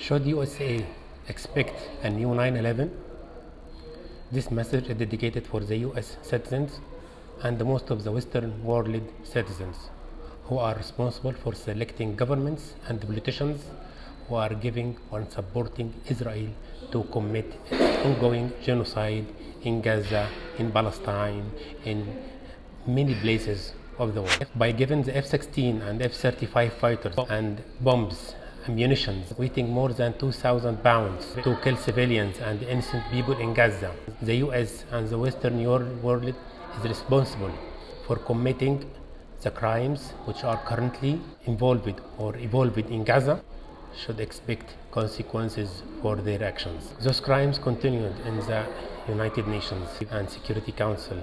Should USA expect a new 9/11? This message is dedicated for the US citizens and most of the Western world citizens who are responsible for selecting governments and politicians who are giving or supporting Israel to commit ongoing genocide in Gaza, in Palestine, in many places of the world. By giving the F16 and F35 fighters and bombs, ammunition, weighing more than 2,000 pounds to kill civilians and innocent people in Gaza, the US and the Western world is responsible for committing the crimes which are currently involved or evolved in Gaza should expect consequences for their actions. Those crimes continued in the United Nations and Security Council,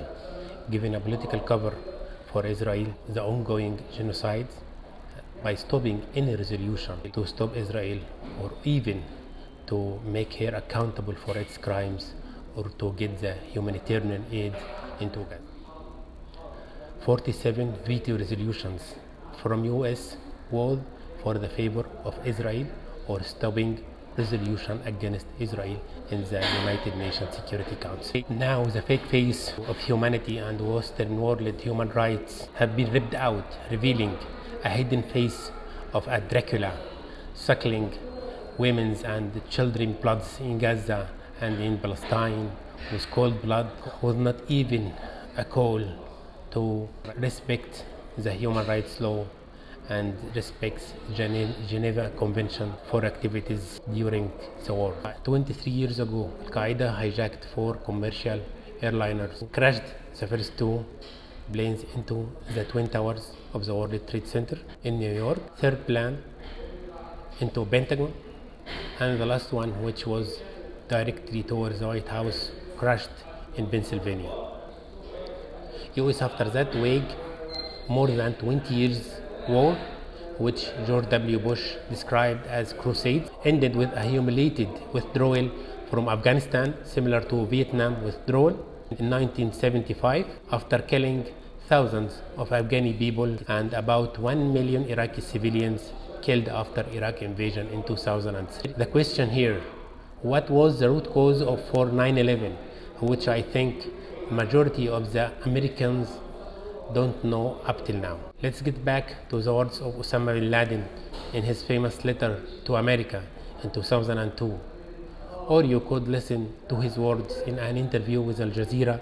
giving a political cover for Israel, the ongoing genocide, by stopping any resolution to stop Israel or even to make her accountable for its crimes or to get the humanitarian aid into Gaza. 47 veto resolutions from US vote for the favor of Israel or stopping resolution against Israel in the United Nations Security Council. Now the fake face of humanity and Western world human rights have been ripped out, revealing a hidden face of a Dracula suckling women's and children's bloods in Gaza and in Palestine with cold blood was not even a call to respect the human rights law and respects Geneva Convention for activities during the war. 23 years ago, Al-Qaeda hijacked 4 commercial airliners, crashed the first 2 planes into the Twin Towers of the World Trade Center in New York, third plane into Pentagon, and the last one, which was directly towards the White House, crashed in Pennsylvania. US after that waged more than 20 years war, which George W. Bush described as crusade, ended with a humiliated withdrawal from Afghanistan, similar to Vietnam withdrawal in 1975, after killing thousands of Afghani people and about 1 million Iraqi civilians killed after Iraq invasion in 2003. The question here, what was the root cause for 9/11, which I think majority of the Americans don't know up till now. Let's get back to the words of Osama bin Laden in his famous letter to America in 2002. Or you could listen to his words in an interview with Al Jazeera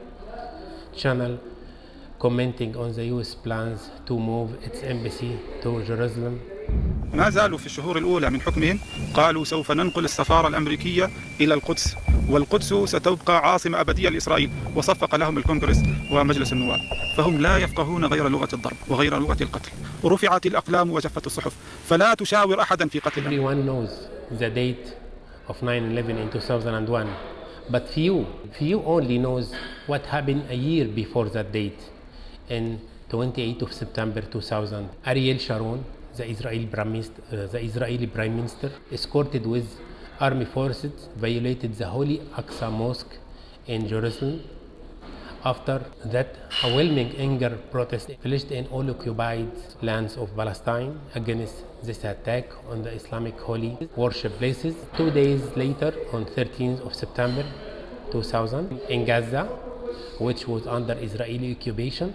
channel commenting on the US plans to move its embassy to Jerusalem. ما زالوا في الشهور الأولى من حكمهم قالوا سوف ننقل السفارة الأمريكية إلى القدس والقدس ستبقى عاصمة أبدية لإسرائيل، وصفق لهم الكونغرس ومجلس النواب، فهم لا يفقهون غير لغة الضرب وغير لغة القتل، ورفعت الأقلام وجفت الصحف، فلا تشاور أحدا في قتل. Everyone knows the date of 9/11 in 2001, but few only knows what happened a year before that date. In 28th of September 2000, Ariel Sharon, the Israeli Prime Minister, escorted with army forces, violated the Holy Aqsa Mosque in Jerusalem. After that, a whelming anger protest flashed in all occupied lands of Palestine against this attack on the Islamic holy worship places. 2 days later, on 13th of September 2000, in Gaza, which was under Israeli occupation,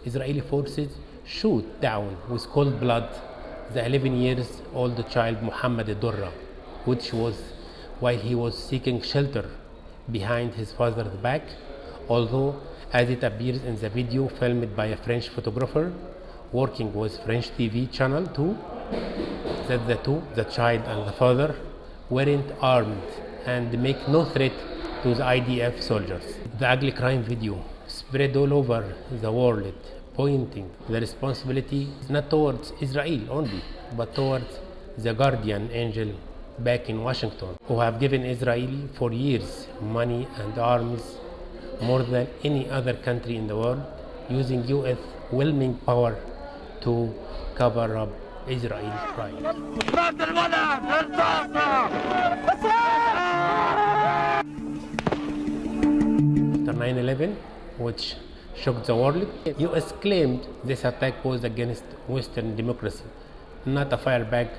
Israeli forces shoot down with cold blood the 11 years old child Muhammad Durra, which was while he was seeking shelter behind his father's back, although as it appears in the video filmed by a French photographer working with French TV channel 2, that the child and the father, weren't armed and make no threat to the IDF soldiers. The ugly crime video spread all over the world, pointing the responsibility not towards Israel only, but towards the guardian angel back in Washington, who have given Israel for years money and arms more than any other country in the world, using US whelming power to cover up Israel's crime. After 9/11, which shocked the world, US claimed this attack was against Western democracy, not a fireback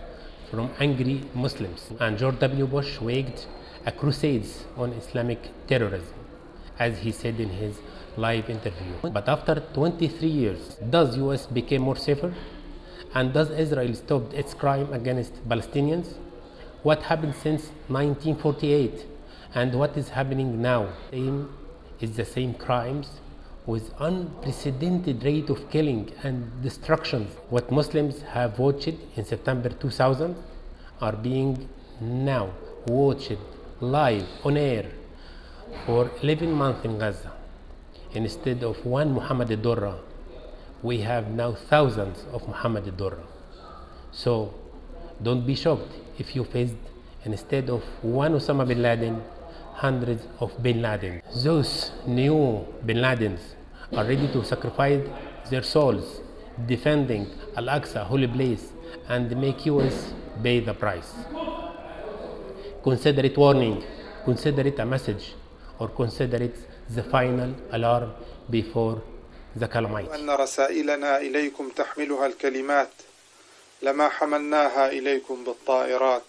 from angry Muslims. And George W. Bush waged a crusade on Islamic terrorism, as he said in his live interview. But after 23 years, does US become more safer? And does Israel stop its crime against Palestinians? What happened since 1948 and what is happening now? Is the same crimes with unprecedented rate of killing and destruction. What Muslims have watched in September 2000 are being now watched live on air for 11 months in Gaza. Instead of one Muhammad al-Durra, we have now thousands of Muhammad al-Durra. So don't be shocked if you faced, instead of one Osama bin Laden, hundreds of bin Laden. Those new bin Ladens are ready to sacrifice their souls defending Al-Aqsa holy place and make US pay the price. Consider it warning, consider it a message, or consider it the final alarm before the calamity. أن رسائلنا إليكم تحملها الكلمات لما حملناها إليكم بالطائرات،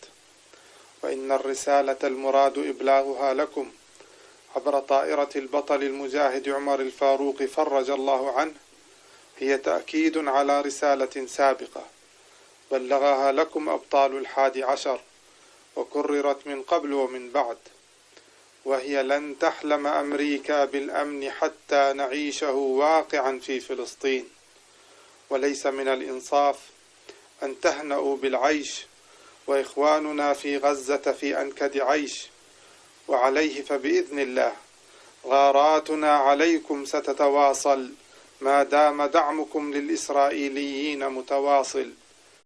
وإن الرسالة المراد إبلاغها لكم عبر طائرة البطل المجاهد عمر الفاروق فرج الله عنه هي تأكيد على رسالة سابقة بلغها لكم أبطال 11 وكررت من قبل ومن بعد، وهي لن تحلم أمريكا بالأمن حتى نعيشه واقعا في فلسطين، وليس من الإنصاف أن تهنأوا بالعيش وإخواننا في غزة في أنكد عيش، وعليه فبإذن الله غاراتنا عليكم ستتواصل ما دام دعمكم للإسرائيليين متواصل.